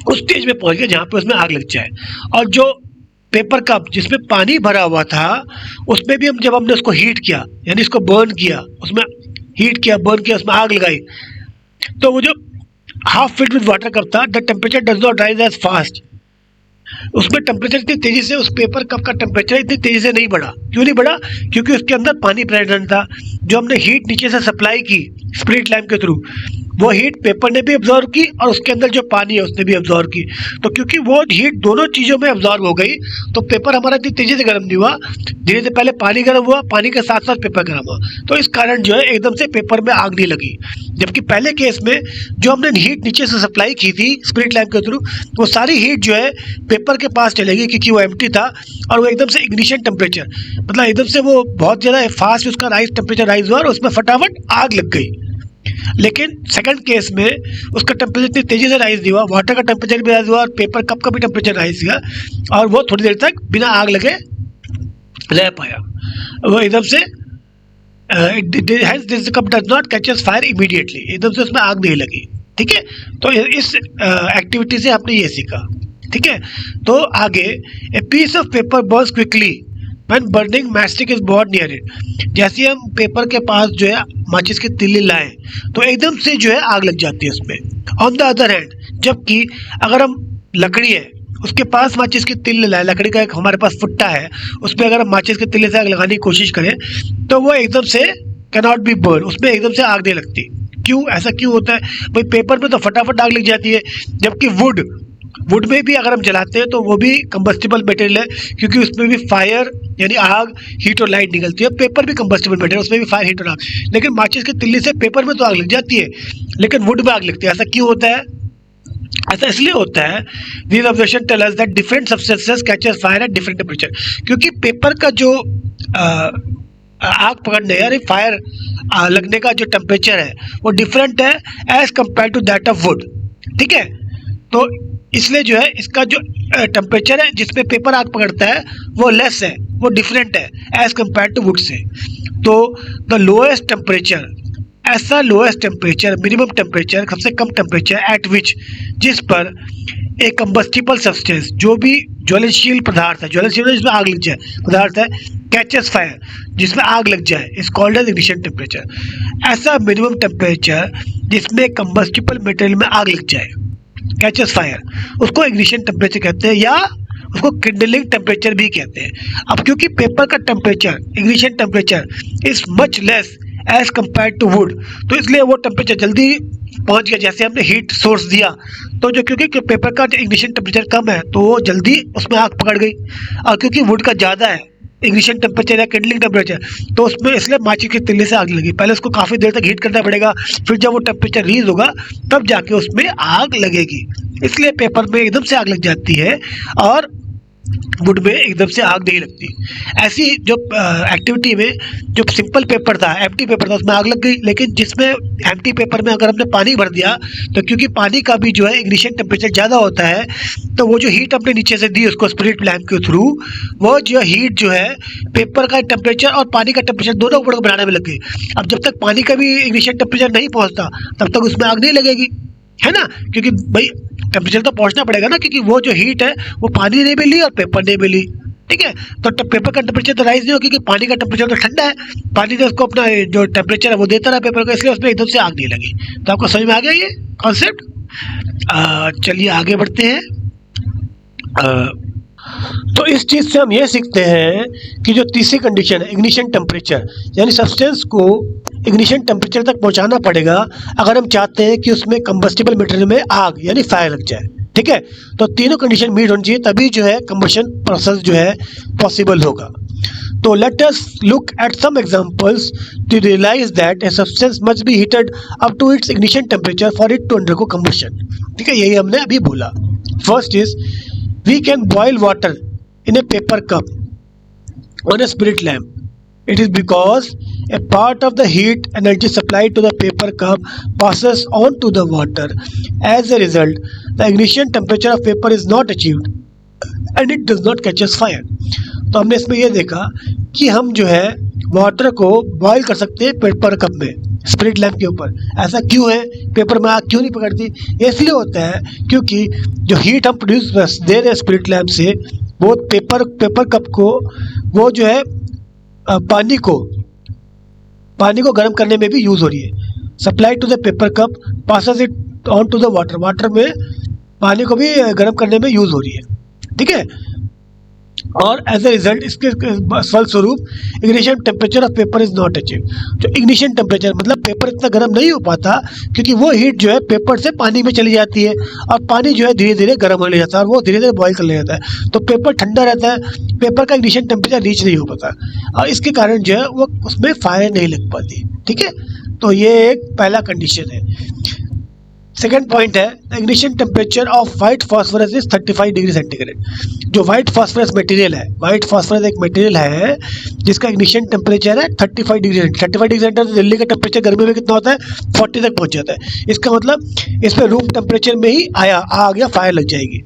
उस स्टेज में पहुंच गया जहाँ पे उसमें आग लग जाए। और जो पेपर कप जिसमें पानी भरा हुआ था उसमें भी जब हमने उसको हीट किया, यानी इसको बर्न किया, उसमें हीट किया, बर्न किया, उसमें आग लगाई, तो वो जो half filled with water cup था, the temperature does not rise as fast. उसमें टेम्परेचर इतनी तेजी से, उस पेपर कप का टेम्परेचर इतनी तेजी से नहीं बढ़ा। क्यों नहीं बढ़ा? क्योंकि उसके अंदर पानी प्रेजेंट था। जो हमने हीट नीचे से सप्लाई की स्प्लिट लैम्प के थ्रू, वो हीट पेपर ने भी ऑब्जॉर्व की और उसके अंदर जो पानी है उसने भी ऑब्जॉर्व की। तो क्योंकि वो हीट दोनों चीज़ों में ऑब्जॉर्व हो गई तो पेपर हमारा इतनी तेजी से गर्म नहीं हुआ, धीरे से पहले पानी गर्म हुआ, पानी के साथ साथ पेपर गर्म हुआ। तो इस कारण जो है एकदम से पेपर में आग नहीं लगी। जबकि पहले केस में जो हमने हीट नीचे से सप्लाई की थी स्प्लिट लैम्प के थ्रू, वो सारी हीट जो है पेपर के पास चलेगी क्योंकि वो एम्प्टी था और वो एकदम से इग्निशन टेम्परेचर, मतलब एकदम से वो बहुत ज़्यादा फास्ट उसका टेम्परेचर राइज हुआ और उसमें फटाफट आग लग गई। लेकिन सेकंड केस में उसका टेम्परेचर इतनी तेजी से राइज नहीं हुआ, वाटर का टेम्परेचर भी राइज हुआ और पेपर कप का भी टेम्परेचर राइज हुआ और वो थोड़ी देर तक बिना आग लगे रह पाया। वो एकदम से this cup does not catches fire immediately, एकदम से उसमें आग नहीं लगी। ठीक है, तो इस एक्टिविटी से आपने ये सीखा। ठीक है, तो आगे, a piece of paper burns quickly when burning matchstick is bought near it. जैसे हम पेपर के पास जो है माचिस की तिल्ली लाएं तो एकदम से जो है आग लग जाती है उसमें। ऑन द अदर हैंड, जबकि अगर हम लकड़ी है उसके पास माचिस की तिल्ली लाए, लकड़ी का एक हमारे पास फुट्टा है, उस पर अगर हम माचिस की तिल्ली से आग लगाने की कोशिश करें तो वो एकदम से कैनॉट बी बर्न, उसमें एकदम से आग नहीं लगती। क्यों? ऐसा क्यों होता है भाई? पेपर में तो फटाफट आग लग जाती है, जबकि वुड में भी अगर हम जलाते हैं तो वो भी कंबस्टिबल मटेरियल है क्योंकि उसमें भी फायर यानी आग, हीट और लाइट निकलती है। पेपर भी कंबस्टिबल मटेरियल, उसमें भी फायर, हीट और आग। लेकिन माचिस की तिल्ली से पेपर में तो आग लग जाती है लेकिन वुड में आग लगती है। ऐसा क्यों होता है? ऐसा इसलिए होता है, these observation tell us that different substances catches fire at different temperature। क्योंकि पेपर का जो आग पकड़ने यानी फायर लगने का जो टेम्परेचर है वो डिफरेंट है as compare to that of wood. ठीक है, तो इसलिए जो है इसका जो टेम्परेचर है जिसमें पेपर आग पकड़ता है वो लेस है, वो डिफरेंट है एज कम्पेयर टू वुड से। तो द लोएस्ट टेम्परेचर, ऐसा लोएस्ट टेम्परेचर, मिनिमम टेम्परेचर, सबसे कम टेम्परेचर एट विच, जिस पर एक कंबस्टिबल सब्सटेंस, जो भी ज्वलनशील पदार्थ है, ज्वलनशील जिसमें आग लग जाए पदार्थ है, कैचेस फायर, जिसमें आग लग जाए, is called as ignition temperature. ऐसा मिनिमम टेम्परेचर जिसमें कंबस्टिबल मटेरियल में आग लग जाए, कैचेस फायर, उसको इग्निशन टेम्परेचर कहते हैं या उसको किंडलिंग टेम्परेचर भी कहते हैं। अब क्योंकि पेपर का temperature, ignition temperature is much less as compare to wood, तो इसलिए वो टेम्परेचर जल्दी पहुंच गया। जैसे हमने हीट सोर्स दिया तो जो क्योंकि पेपर का इग्निशन टेम्परेचर कम है तो वो जल्दी उसमें आग पकड़ गई, और क्योंकि वुड का ज़्यादा है इग्निशन टेम्परेचर या किंडलिंग टेम्परेचर तो उसमें इसलिए माचिस की तिल्ली से आग लगी। पहले उसको काफ़ी देर तक हीट करना पड़ेगा, फिर जब वो टेम्परेचर रीज होगा तब जाके उसमें आग लगेगी। इसलिए पेपर में एकदम से आग लग जाती है और वुड में एकदम से आग नहीं लगती। ऐसी जो एक्टिविटी में जो सिंपल पेपर था, एम्प्टी पेपर था, उसमें आग लग गई। लेकिन जिसमें एम्प्टी पेपर में अगर हमने पानी भर दिया तो क्योंकि पानी का भी जो है इग्निशन टेम्परेचर ज़्यादा होता है तो वो जो हीट हमने नीचे से दी उसको स्प्लिट लैम्प के थ्रू, वो जो हीट जो है पेपर का टेम्परेचर और पानी का टेम्परेचर दोनों को बढ़ाने में लग गई। अब जब तक पानी का भी इग्निशन टेम्परेचर नहीं पहुँचता तब तक उसमें आग नहीं लगेगी, है ना, क्योंकि भाई टेम्परेचर तो पहुंचना पड़ेगा ना, क्योंकि वो जो हीट है वो पानी ने भी ली और पेपर ने भी ली। ठीक है, तो पेपर का टेम्परेचर तो राइज नहीं हो क्योंकि पानी का टेम्परेचर तो ठंडा है, पानी ने उसको अपना जो टेम्परेचर है वो देता रहा पेपर को, इसलिए उसमें एकदम से आग नहीं लगी। तो आपको समझ में आ गया ये कॉन्सेप्ट? चलिए आगे बढ़ते हैं। तो इस चीज़ से हम ये सीखते हैं कि जो तीसरी कंडीशन है इग्निशन टेम्परेचर, यानी सब्सटेंस को इग्निशन टेम्परेचर तक पहुंचाना पड़ेगा अगर हम चाहते हैं कि उसमें कंबस्टिबल मटेरियल में आग यानी फायर लग जाए। ठीक है, तो तीनों कंडीशन मीट होनी चाहिए तभी जो है कंबशन प्रोसेस जो है पॉसिबल होगा। तो let us look at some examples to realize that a substance must be heated up to its ignition temperature for it to undergo combustion. ठीक है, यही हमने अभी बोला। First is we can boil water in a paper cup on a spirit lamp. It is because a part of the heat energy supplied to the paper cup passes on to the water. As a result, the ignition temperature of paper is not achieved. And it does not catches fire. तो हमने इसमें यह देखा कि हम जो है water को बॉईल कर सकते हैं पेपर कप में स्पिरिट लैम्प के ऊपर। ऐसा क्यों है? पेपर में आग क्यों नहीं पकड़ती? ये इसलिए होता है क्योंकि जो हीट हम प्रोड्यूस दे रहे हैं स्पिरिट लैम्प से वो पेपर कप को वो जो है पानी को गर्म करने में भी यूज़ हो रही है। Supply to the paper cup passes it on to the water. Water में पानी को भी गर्म करने में यूज़ हो रही है, ठीक है। और एज ए रिजल्ट इसके फलस्वरूप ignition temperature of paper is not achieve. जो इग्निशन टेम्परेचर मतलब पेपर इतना गर्म नहीं हो पाता क्योंकि वो हीट जो है पेपर से पानी में चली जाती है और पानी जो है धीरे धीरे गर्म होने जाता है और वो धीरे धीरे बॉईल कर ले जाता है। तो पेपर ठंडा रहता है, पेपर का इग्निशन टेम्परेचर रीच नहीं हो पाता और इसके कारण जो है वो उसमें फायर नहीं लग पाती, ठीक है। तो ये एक पहला कंडीशन है। सेकेंड पॉइंट है ignition temperature of white phosphorus is 35 degree centigrade. जो व्हाइट फॉस्फोरस मटेरियल है, व्हाइट फॉस्फोरस एक मटेरियल है जिसका इग्निशन टेम्परेचर है 35 डिग्री सेंटीग्रेड। दिल्ली का टेम्परेचर गर्मी में कितना होता है? 40 तक पहुंच जाता है। इसका मतलब इस पर रूम टेम्परेचर में ही आ गया, फायर लग जाएगी।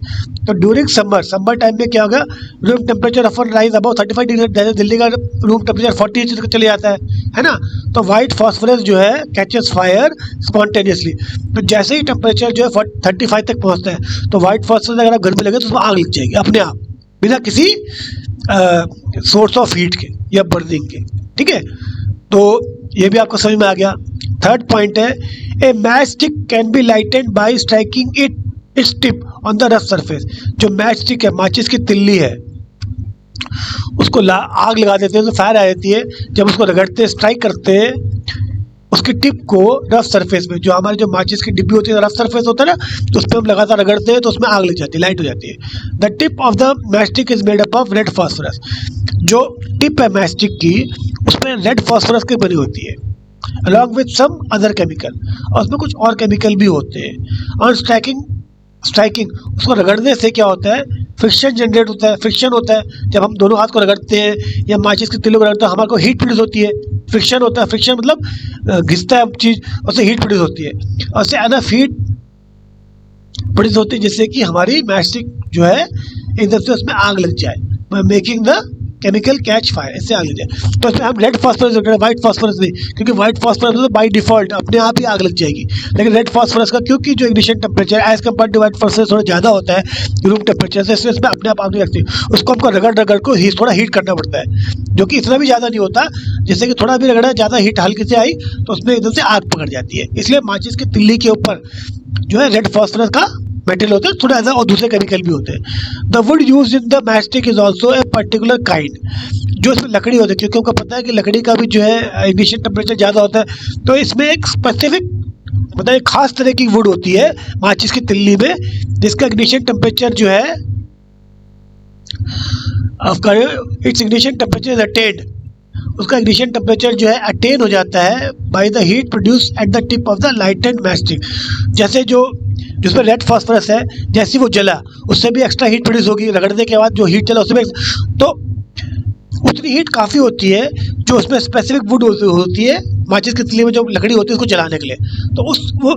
तो ड्यूरिंग समर टाइम में क्या होगा? Room temperature often rise about 35 degree, जैसे दिल्ली का रूम टेम्परेचर 40 तक चले जाता है ना। तो व्हाइट फॉस्फोरस जो है कैचेस फायर स्पॉन्टेनियसली। तो जैसे ही टेम्परेचर जो है 35 तक पहुंचता है तो व्हाइट फॉस्फोरस अगर आप घर में लगे तो उसमें आग लग जाएगी अपने आप, बिना किसी सोर्स ऑफ हीट के या बर्निंग के, ठीक है। तो ये भी आपको समझ में आ गया। थर्ड पॉइंट है a match stick can be lighted by striking its tip on the rough surface. जो मैच स्टिक है, माचिस की तिल्ली है, उसको आग लगा देते हैं तो फायर आ जाती है। जब उसको रगड़ते हैं, स्ट्राइक करते हैं उसकी टिप को रफ सरफेस में, जो हमारी जो माचिस की डिब्बी होती है रफ सरफेस होता है ना, तो उस पर हम लगातार रगड़ते हैं तो उसमें आग लग जाती है, लाइट हो जाती है। The tip of the matchstick is made up of red phosphorus. जो टिप है मैचस्टिक की उसमें रेड फॉस्फोरस की बनी होती है along with some other chemical, और उसमें कुछ और केमिकल भी होते हैं। और स्ट्राइकिंग उसको रगड़ने से क्या होता है? फ्रिक्शन जनरेट होता है। फ्रिक्शन होता है जब हम दोनों हाथ को रगड़ते हैं या माचिस की तिल्ली को रगड़ते हैं, हमारे को हीट प्रोड्यूस होती है। फ्रिक्शन होता है, फ्रिक्शन मतलब घिसता है चीज़, उससे हीट प्रोड्यूस होती है और उससे एनफ हीट प्रोड्यूस होती है जिससे कि हमारी मैचस्टिक जो है एकदम से उसमें आग लग जाए, making the chemical catch fire, इससे आग लग जाए। तो इसमें हम रेड फॉस्फोरस रख रहे हैं, व्हाइट फॉस्फोरस नहीं, क्योंकि व्हाइट फॉस्फोरस तो बाई डिफॉल्ट अपने आप ही आग लग जाएगी। लेकिन रेड फॉस्फोरस का क्योंकि जो ignition temperature as compare to white phosphorus थोड़ा ज़्यादा होता है रूम टेम्परेचर से, इसलिए इसमें अपने आप आग नहीं लगती। उसको हमको रगड़ को थोड़ा हीट करना पड़ता है, जो कि इतना भी ज़्यादा नहीं होता, जैसे कि थोड़ा भी रगड़ा ज़्यादा हीट हल्की से आई तो उसमें एकदम से आग पकड़ जाती है। इसलिए माचिस की तिल्ली के ऊपर जो है रेड फॉस्फोरस का मेटल होते हैं, थोड़ा ऐसा, और दूसरे केमिकल भी होते हैं। The wood use in the matchstick is also a particular kind. जो इसमें लकड़ी होती है, क्योंकि उनको पता है कि लकड़ी का भी जो है इग्निशन टेम्परेचर ज़्यादा होता है, तो इसमें एक स्पेसिफिक मतलब एक खास तरह की वुड होती है माचिस की तिल्ली में, जिसका इग्निशन टेम्परेचर जो है it's ignition temperature is attend. उसका इग्निशन टेम्परेचर जो है अटेन हो जाता है by the heat produce at the tip of the lightened matchstick. जैसे जिसमें रेड फॉस्फोरस है, जैसे वो जला उससे भी एक्स्ट्रा हीट प्रोड्यूस होगी, रगड़ने के बाद जो हीट चला उसमें, तो उतनी हीट काफ़ी होती है जो उसमें स्पेसिफिक वुड होती है माचिस की तिल्ली में जो लकड़ी होती है उसको जलाने के लिए, तो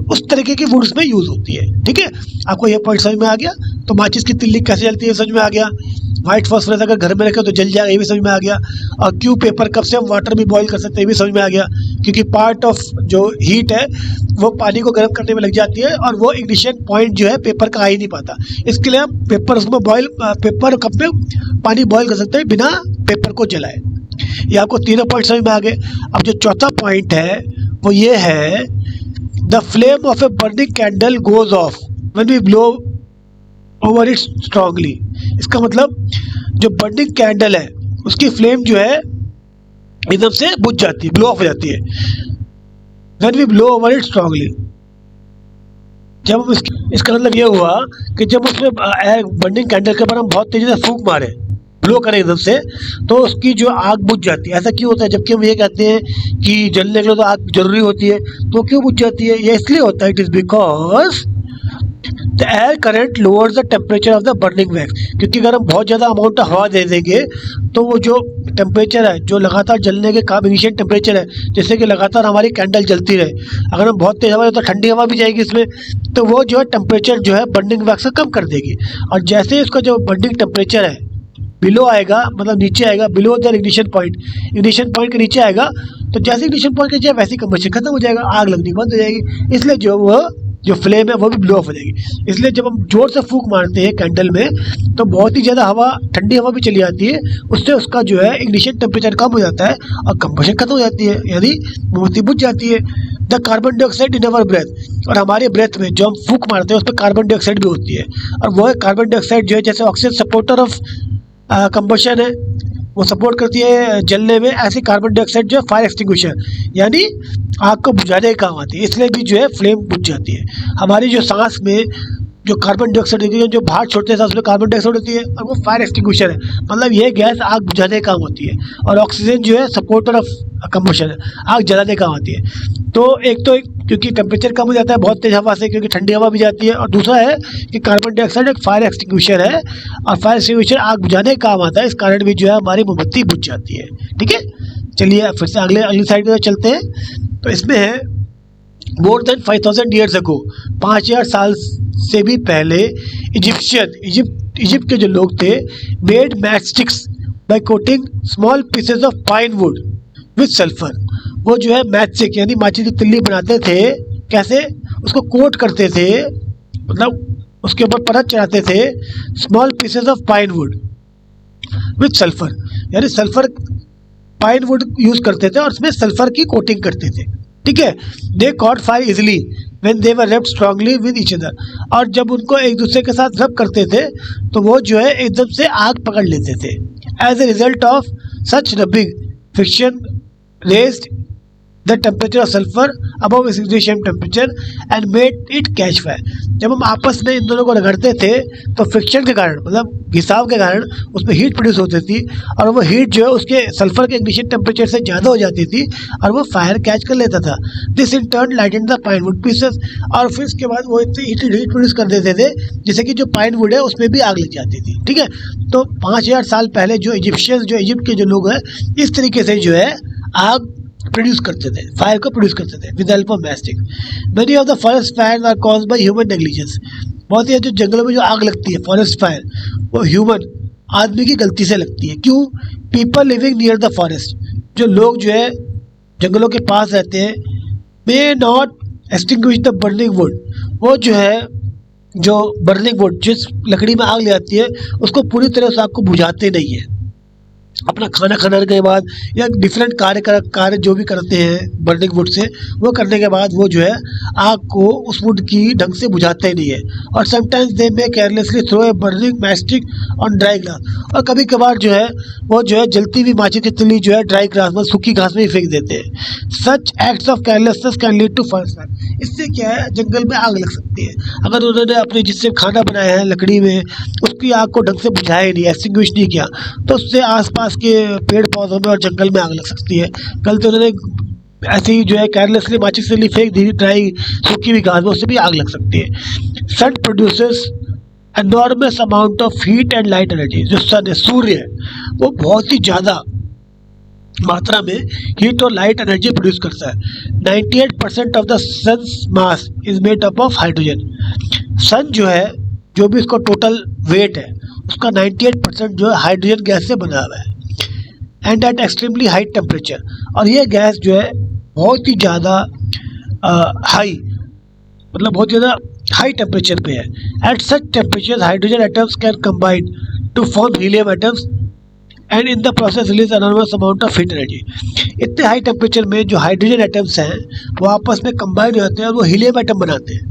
उस तरीके की वुड उसमें यूज़ होती है। ठीक है, आपको ये पॉइंट समझ में आ गया। तो माचिस की तिल्ली कैसे जलती है समझ में आ गया। व्हाइट फॉस्फोरस अगर घर में रखे तो जल जाएगा, ये भी समझ में आ गया। और क्यों पेपर कप से हम वाटर भी बॉईल कर सकते हैं, ये भी समझ में आ गया, क्योंकि पार्ट ऑफ जो हीट है वो पानी को गर्म करने में लग जाती है और वो इग्निशन पॉइंट जो है पेपर का आ ही नहीं पाता। इसके लिए हम पेपर कप में पानी बॉईल कर सकते हैं बिना पेपर को जलाए। ये आपको तीनों पॉइंट समझ में आ गए। अब जो चौथा पॉइंट है वो ये है, the flame of a burning candle goes off when we blow over it strongly. इसका मतलब जो बर्निंग कैंडल है उसकी फ्लेम जो है एकदम से बुझ जाती है, ब्लो ऑफ हो जाती है। When we blow over it strongly, जब हम इसका मतलब ये हुआ कि जब उसमें बर्निंग कैंडल के ऊपर हम बहुत तेजी से फूंक मारे, ब्लो करें एकदम से, तो उसकी जो आग बुझ जाती है। ऐसा क्यों होता है? जबकि हम ये कहते हैं कि जलने के लिए तो आग जरूरी होती है, तो क्यों बुझ जाती है? ये इसलिए होता है, it is because the air current lowers the temperature of the burning wax, क्योंकि अगर हम बहुत ज़्यादा अमाउंट ऑफ हवा दे देंगे तो वो जो टेम्परेचर है, जो लगातार जलने के काम इनिशियल टेम्परेचर है, जैसे कि लगातार हमारी कैंडल जलती रहे, अगर हम बहुत तेज़ हवा तो ठंडी हवा भी जाएगी इसमें, तो वो जो है टेम्परेचर जो है बर्निंग वैक्स का कम कर देगी। और जैसे ही उसका जो बर्निंग टेम्परेचर है बिलो आएगा, मतलब नीचे आएगा, बिलो द इग्निशन पॉइंट के नीचे आएगा, तो जैसे इग्निशन पॉइंट के नीचे वैसे ही कंबशन खत्म हो जाएगा, आग लगनी बंद हो जाएगी। इसलिए जो फ्लेम है वो भी ब्लो ऑफ हो जाएगी। इसलिए जब हम जोर से फूंक मारते हैं कैंडल में तो बहुत ही ज़्यादा हवा, ठंडी हवा भी चली आती है, उससे उसका जो है इग्निशन टेम्परेचर कम हो जाता है और कंबशन खत्म हो जाती है, यानी मोमबत्ती बुझ जाती है। The carbon dioxide in our breath, और हमारे ब्रेथ में जो हम फूंक मारते हैं उस पर कार्बन डाइऑक्साइड भी होती है, और वो कार्बन डाइऑक्साइड जो है जैसे ऑक्सीजन सपोर्टर ऑफ कंबशन है, वो सपोर्ट करती है जलने में, ऐसे कार्बन डाइऑक्साइड जो है फायर एक्सटिंग्विशर, यानी आग को बुझाने के काम आती है, इसलिए भी जो है फ्लेम बुझ जाती है। हमारी जो सांस में जो कार्बन डाइऑक्साइड होती है, जो बाहर छोड़ते हैं सांस में कार्बन डाइऑक्साइड होती है, और वो फायर एक्सटिंग्विशर है, मतलब ये गैस आग बुझाने का काम होती है, और ऑक्सीजन जो है सपोर्टर ऑफ कंबशन है, आग जलाने का काम आती है। तो एक तो क्योंकि टेम्परेचर कम हो जाता है बहुत तेज़ हवा से, क्योंकि ठंडी हवा भी जाती है, और दूसरा है कि कार्बन डाइऑक्साइड एक फायर एक्सटिंग्विशर है, और फायर एक्सटिंग्विशर आग बुझाने का काम आता है, इस कारण भी जो है हमारी मोमबत्ती बुझ जाती है। ठीक है, चलिए फिर से अगली साइड में चलते हैं। तो इसमें है मोर देन 5000 ईयर्स अगो, 5000 साल से भी पहले इजिप्ट के जो लोग थे made match sticks by coating small pieces of pine wood with sulphur. वो जो है मैच स्टिक यानी माचिस की तिल्ली बनाते थे, कैसे उसको कोट करते थे, मतलब उसके ऊपर परत चढ़ाते थे, small pieces of pine wood with sulphur, यानी सल्फर पाइन वुड यूज करते थे और उसमें सल्फर की कोटिंग करते थे। ठीक है, they caught fire easily when they were rubbed strongly with each other, और जब उनको एक दूसरे के साथ रब करते थे तो वो जो है एकदम से आग पकड़ लेते थे। As a result of such rubbing friction raised the temperature of sulphur above its ignition temperature and made it catch fire. जब हम आपस में इन दोनों को रगड़ते थे तो फ्रिक्शन के कारण, मतलब घिसाव के कारण उसमें हीट प्रोड्यूस होती थी, और वो हीट जो है उसके सल्फर के इग्निशन टेम्परेचर से ज़्यादा हो जाती थी और वो फायर कैच कर लेता था। This in turn lightened the pine would pieces, और फिर इसके बाद वो इतनी हीट प्रोड्यूस कर देते थे जैसे कि जो पाइन वुड है उसमें भी आग लग जाती थी। ठीक है, तो 5000 साल पहले जो इजिप्ट के जो लोग हैं इस तरीके से जो है आग प्रोड्यूस करते थे, फायर को प्रोड्यूस करते थे with help of matchstick. Many of the forest fire are caused by human negligence. बहुत ही जो जंगलों में जो आग लगती है फॉरेस्ट फायर, वो ह्यूमन आदमी की गलती से लगती है। क्यों? People living near the forest, जो लोग जो है जंगलों के पास रहते हैं, may not extinguish the burning would, वो जो है जो बर्निंग वुड जिस लकड़ी में आग ले आती है उसको पूरी तरह से आग को बुझाते नहीं है। अपना खाना खाने के बाद या डिफरेंट कार्य जो भी करते हैं बर्निंग वुड से, वो करने के बाद वो जो है आग को उस वुड की ढंग से बुझाते ही नहीं है। और sometimes they may carelessly throw a burning matchstick on dry grass, और कभी कभार जो है वो जो है जलती हुई माचिस की तिल्ली जो है ड्राई ग्रास में, सूखी घास में ही फेंक देते हैं। Such acts of carelessness can lead to forest fire. इससे क्या है, जंगल में आग लग सकती है। अगर उन्होंने अपने जिससे खाना बनाया है लकड़ी में उसकी आग को ढंग से बुझाया ही नहीं, एक्सटिंग्विश नहीं किया, तो उससे आसपास के पेड़ पौधों में और जंगल में आग लग सकती है। कल तो उन्होंने ऐसे ही जो है केयरलेसली माचिस से फेंक दी ड्राई सूखी हुई घास में, उससे भी आग लग सकती है। Sun produces enormous amount of heat and light energy. जो सन है, सूर्य है, वो बहुत ही ज़्यादा मात्रा में हीट और लाइट एनर्जी प्रोड्यूस करता है। 98% of the sun's mass is made up of hydrogen. Sun जो है, जो भी इसका टोटल वेट है उसका 98% जो है हाइड्रोजन गैस से बना हुआ है, and at extremely high temperature. और ये गैस जो है बहुत ही ज़्यादा हाई, मतलब बहुत ज़्यादा हाई टेम्परेचर पे है। At such temperature hydrogen atoms can combine to form helium atoms and in the process release enormous amount of heat energy. इतने हाई टेम्परेचर में जो हाइड्रोजन एटम्स हैं वो आपस में कंबाइन हो जाते हैं और वो हीलियम एटम बनाते हैं।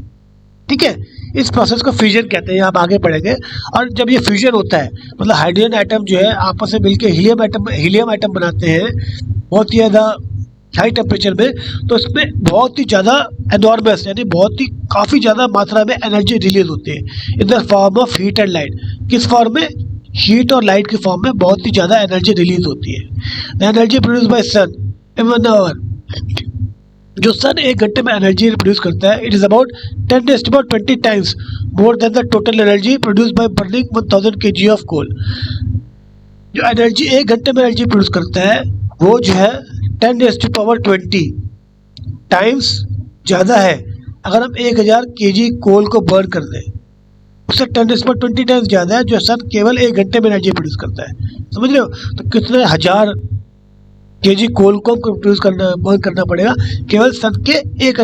ठीक है, इस प्रोसेस को फ्यूजन कहते हैं, आप आगे पढ़ेंगे। और जब ये फ्यूजन होता है, मतलब हाइड्रोजन एटम जो है आपस में मिलकर हीलियम एटम बनाते हैं बहुत ही ज़्यादा हाई टेम्परेचर में, तो इसमें बहुत ही ज़्यादा एनॉर्मस यानी बहुत ही काफ़ी ज़्यादा मात्रा में एनर्जी रिलीज होती है in the form of heat and light. किस फॉर्म में? हीट और लाइट के फॉर्म में बहुत ही ज़्यादा एनर्जी रिलीज होती है। The energy produce by sun in 1 hour जो सन 1 घंटे में एनर्जी प्रोड्यूस करता है, it is about 10⁻20 times more than the total energy produce by burning 1000 kg of coal. जो एनर्जी 1 घंटे में एनर्जी प्रोड्यूस करता है वो जो है 10⁻20 टाइम्स ज़्यादा है अगर हम 1000 kg कोल को बर्न कर दें, उससे 10⁻20 टाइम्स ज़्यादा है जो सन केवल 1 घंटे में एनर्जी प्रोड्यूस करता है। समझ रहे हो? तो कितने हजार kg कोल को प्रोड्यूस बर्न करना पड़ेगा केवल सन के 1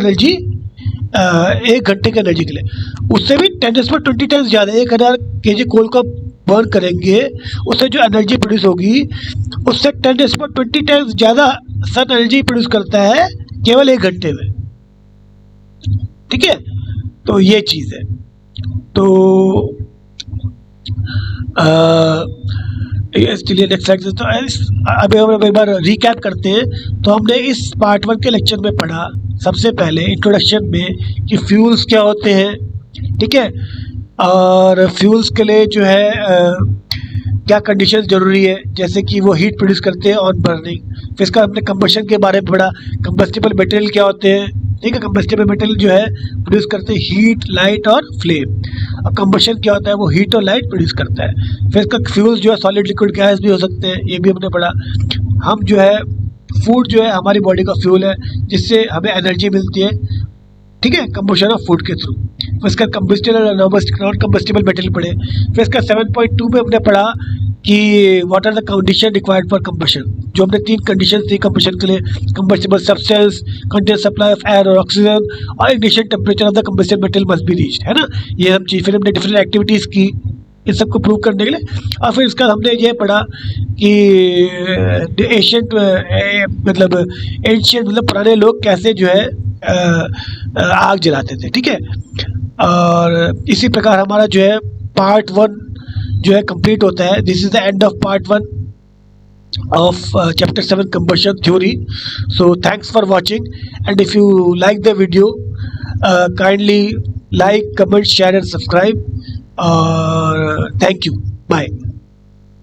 घंटे के एनर्जी के लिए। उससे भी 10⁻20 टाइम्स ज़्यादा, 1000 kg कोल को बर्न करेंगे, उससे जो एनर्जी प्रोड्यूस होगी उससे 10⁻20 टाइम्स ज़्यादा सन एनर्जी प्रोड्यूस करता है केवल 1 घंटे में। ठीक है, तो ये चीज़ है। तो चलिए नेक्स्ट स्लाइड। तो अभी हम एक बार रिकैप करते हैं। तो हमने इस पार्ट 1 के लेक्चर में पढ़ा सबसे पहले इंट्रोडक्शन में कि फ्यूल्स क्या होते हैं, ठीक है, और फ्यूल्स के लिए जो है क्या कंडीशन ज़रूरी है, जैसे कि वो हीट प्रोड्यूस करते हैं ऑन बर्निंग। फिर इसका हमने कंबशन के बारे में पढ़ा, कंबस्टिबल मटेरियल क्या होते हैं, ठीक है, कंबस्टिबल मटेरियल जो है प्रोड्यूस करते हैं हीट, लाइट और फ्लेम। और कंबशन क्या होता है, वो हीट और लाइट प्रोड्यूस करता है। फिर इसका फ्यूल्स जो है सॉलिड लिक्विड गैस भी हो सकते हैं, ये भी हमने पढ़ा। हम जो है फूड जो है हमारी बॉडी का फ्यूल है जिससे हमें एनर्जी मिलती है, ठीक है, कंबशन ऑफ फूड के थ्रू। फिर इसका कंबस्टिबल और नॉन कंबस्टिबल मटेरियल पढ़े। फिर इसका 7.2 में हमने पढ़ा कि what are the condition required for combustion, जो हमने 3 कंडीशन थी कंबशन के लिए, combustible substance, continuous supply of air और ऑक्सीजन, और ignition temperature of the combustible material must be reached, है ना, ये सब चीज़। फिर हमने डिफरेंट एक्टिविटीज़ की इन सबको प्रूव करने के लिए। और फिर इसका हमने ये पढ़ा कि एशियंट मतलब पुराने लोग कैसे जो है आग जलाते थे, ठीक है। और इसी प्रकार हमारा जो है पार्ट 1 जो है कंप्लीट होता है। This is the end of part 1 of chapter 7 combustion theory. So thanks for watching, and if you like the video, kindly like, comment, share and subscribe. Thank you. Bye.